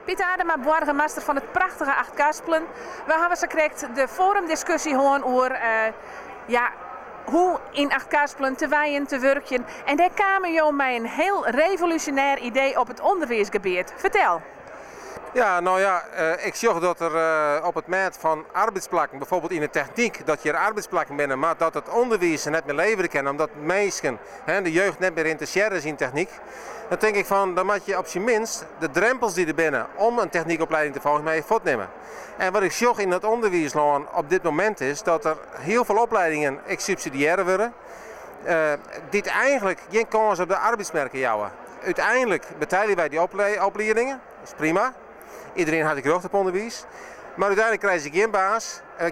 Pieter Adema, burgemeester van het prachtige Achtkarspelen. We hebben zo gekregen de forumdiscussie gewoon over hoe in Achtkarspelen te wijen, te werken. En daar kwamen jullie met een heel revolutionair idee op het onderwijsgebied. Vertel. Ja, nou ja, ik zie dat er op het moment van arbeidsplakken, bijvoorbeeld in de techniek, dat je er arbeidsplakken binnen, maar dat het onderwijs net meer leveren kan, omdat mensen, de jeugd net meer geïnteresseerd is in techniek. Dan denk ik van, dan moet je op zijn minst de drempels die er binnen om een techniekopleiding te volgen mee voortnemen. En wat ik zie in het onderwijs op dit moment is dat er heel veel opleidingen subsidiëren worden, die eigenlijk geen kans op de arbeidsmarkt jouwen. Uiteindelijk betalen wij die opleidingen, dat is prima. Iedereen had ik recht op onderwijs. Maar uiteindelijk krijgen ze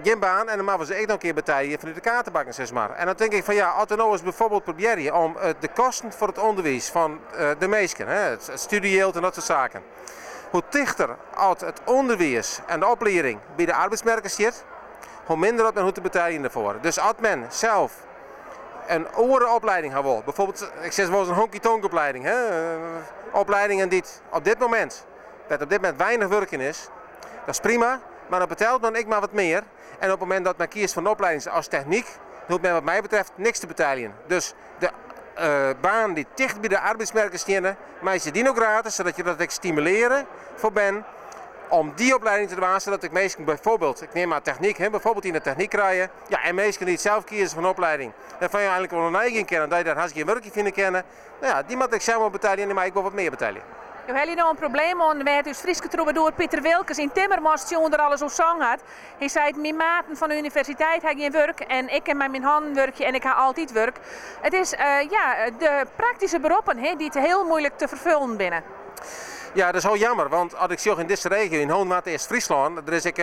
geen baan en dan mogen ze echt nog een keer betalen vanuit de kaartenbakken, zeg maar. En dan denk ik van ja, als we nou eens bijvoorbeeld proberen om de kosten voor het onderwijs van de mensen, het studiegeld en dat soort zaken. Hoe dichter als het onderwijs en de opleiding bij de arbeidsmarkt zit, hoe minder dat men hoeft te betalen ervoor. Dus als men zelf een andere opleiding wil, bijvoorbeeld, ik zeg wel eens een honky-tonk opleiding, opleidingen die op dit moment weinig werken is, dat is prima, maar dan betaalt men ik maar wat meer. En op het moment dat men kiest voor een opleiding als techniek, hoeft men wat mij betreft niks te betalen. Dus de baan die dicht bij de arbeidsmarkt staan, maar is die nog gratis, zodat je dat ik stimuleren voor ben om die opleiding te doen, zodat ik mensen bijvoorbeeld, ik neem maar techniek, bijvoorbeeld in de techniek krijgen, ja, en mensen die het zelf kiezen voor een opleiding, dan van je eigenlijk wel een eigen kennen, dat je daar hartstikke werkje vinden kennen, nou ja, die moet ik zelf wel betalen en die mag ik wel wat meer betalen. Je hebt nou een probleem aan werd dus Frieske troubadour Pieter Wilkes in Timmermans er alles op zang had. Hij zei, mijn maten van de universiteit hebben geen werk en ik heb met mijn handen werkje en ik heb altijd werk. Het is de praktische beroepen die het heel moeilijk te vervullen binnen. Ja, dat is wel jammer, want als ik zie in deze regio, in Hoonwaard, East-Friesland, er is ik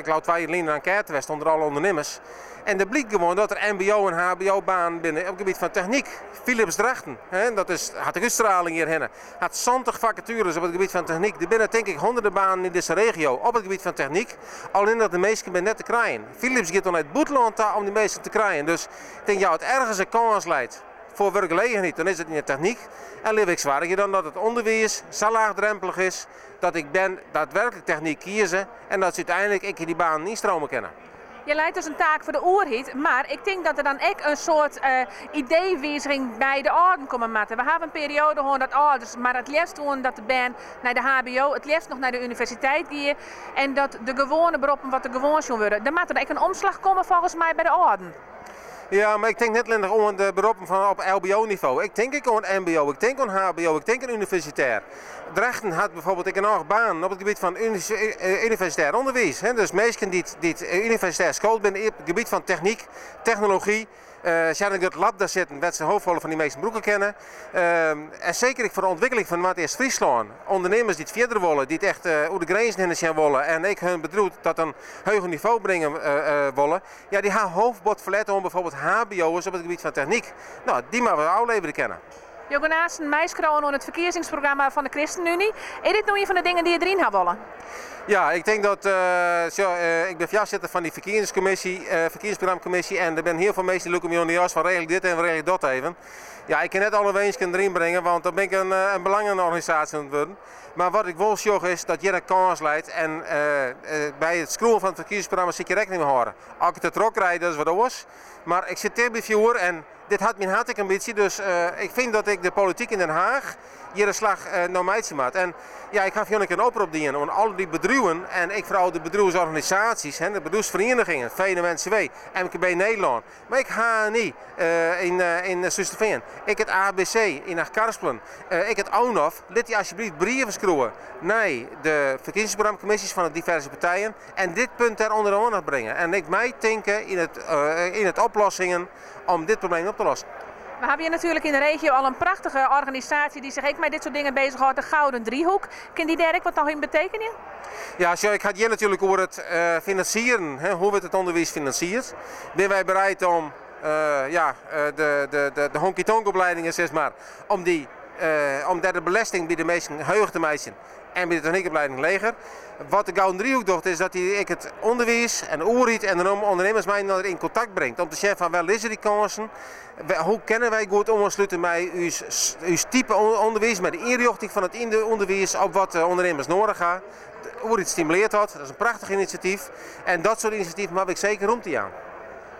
geloof 2 lijnen aan kaarten onder alle ondernemers. En er blijkt gewoon dat er mbo- en hbo-baan binnen op het gebied van techniek. Philips Drachten, dat is, had de uitstraling hierheen. Had 70 vacatures op het gebied van techniek. Er binnen denk ik honderden banen in deze regio op het gebied van techniek. Alleen dat de meesten ben net te krijgen. Philips gaat dan uit Boetland om die meesten te krijgen. Dus ik denk, ja, het ergens een kans leidt voor werkgelegenheid, dan is het in de techniek. En leef ik zwaar dan dat het onderwijs zo laagdrempelig is, dat ik ben daadwerkelijk techniek kiezen en dat ze uiteindelijk ik die baan niet stromen kennen. Je leidt dus een taak voor de oerheid, maar ik denk dat er dan ook een soort ideewijziging bij de ouderen komen maken. We hebben een periode gewoon dat ouders, maar het liefst gewoon dat de band naar de hbo, het liefst nog naar de universiteit gaan en dat de gewone beroepen wat de gewoon zullen worden. Dan moet er ook een omslag komen volgens mij bij de ouderen. Ja, maar ik denk net alleen om de beroepen van op LBO-niveau. Ik denk ook aan MBO, ik denk aan HBO, ik denk aan universitair. Drachten had bijvoorbeeld een acht baan op het gebied van universitair onderwijs. Dus mensen die universitair school zijn op het gebied van techniek, technologie. Ze hadden het lab daar zitten, werd ze hoofdrollen van die meeste broeken kennen. En zeker voor de ontwikkeling van Matthias Friesland. Ondernemers die het verder willen, die het echt over de grenzen heen zijn willen. En ik hun bedroet dat een hoger niveau brengen willen. Ja, die gaan hoofdbod verletten om bijvoorbeeld HBO'ers op het gebied van techniek. Nou, die maar we al leveren kennen. Je gaat naast een meiskrauwen aan het verkiezingsprogramma van de ChristenUnie. Is dit nou een van de dingen die je erin gaat willen? Ja, ik denk dat ik ben voorzitter van die verkiezingsprogrammacommissie en er zijn heel veel mensen die lukken me juist van regel dit en regel dat even. Ja, ik kan net alle wensen erin brengen, want dan ben ik een belangenorganisatie aan het worden. Maar wat ik wil zeggen is dat je een kans leidt en bij het schroeven van het verkiezingsprogramma zit je rekening mee houden. Als ik het erop rijd, dat is wat anders. Maar ik zit tegen voor en dit had mijn hartelijke ambitie, dus ik vind dat ik de politiek in Den Haag hier een slag naar mij maakt. En ja, ik ga een oproep dienen aan al die bedrijven en ik vooral de bedrijfsorganisaties, de bedrijfsverenigingen, VNO-NCW, MKB Nederland. Maar ik ga niet in Soesterveen. Ik het ABC in Achtkarspelen. Ik het ONOF. Laat die alsjeblieft brieven schroeven naar de verkiezingsprogrammacommissies van de diverse partijen en dit punt ter onder de aandacht brengen. En ik mij denken in het oplossingen om dit probleem op te lossen. We hebben hier natuurlijk in de regio al een prachtige organisatie die zich ook met dit soort dingen bezighoudt, de Gouden Driehoek. Kan die Dirk wat nog in betekenen? Ja, ik had hier natuurlijk over het financieren, hoe wordt het onderwijs financierd. Ben wij bereid om de honky-tonk opleidingen, zeg maar, om die omdat de belasting bij de meesten hoog te meisje en bij de techniekopleiding leger. Wat de Gouden Driehoek doet is dat hij het onderwijs en de oerriet en de ondernemersmijnen in contact brengt. Om te zeggen van wel is er die kansen, hoe kunnen wij goed omsluiten met uw type onderwijs, met de inrichting van het onderwijs op wat de ondernemers nodig hebben. Oerriet stimuleert dat is een prachtig initiatief en dat soort initiatieven heb ik zeker ruimte aan.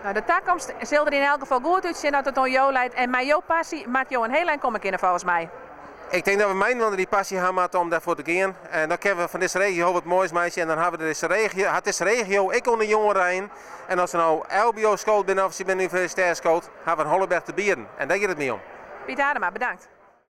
Nou, de toekomst zal er in elk geval goed uitzien dat het om jou leidt en met jouw passie maakt jou een heel eind komen kunnen volgens mij. Ik denk dat we mijn die passie hebben om daarvoor te gaan. En dan kunnen we van deze regio wat moois meisje. En dan hebben we deze regio, ik onder jongeren. En als ze nou LBO-school binnen of ze bij de universitair school, hebben we een Holleberg te bieden. En daar gaat het mee om. Piet Adema, bedankt.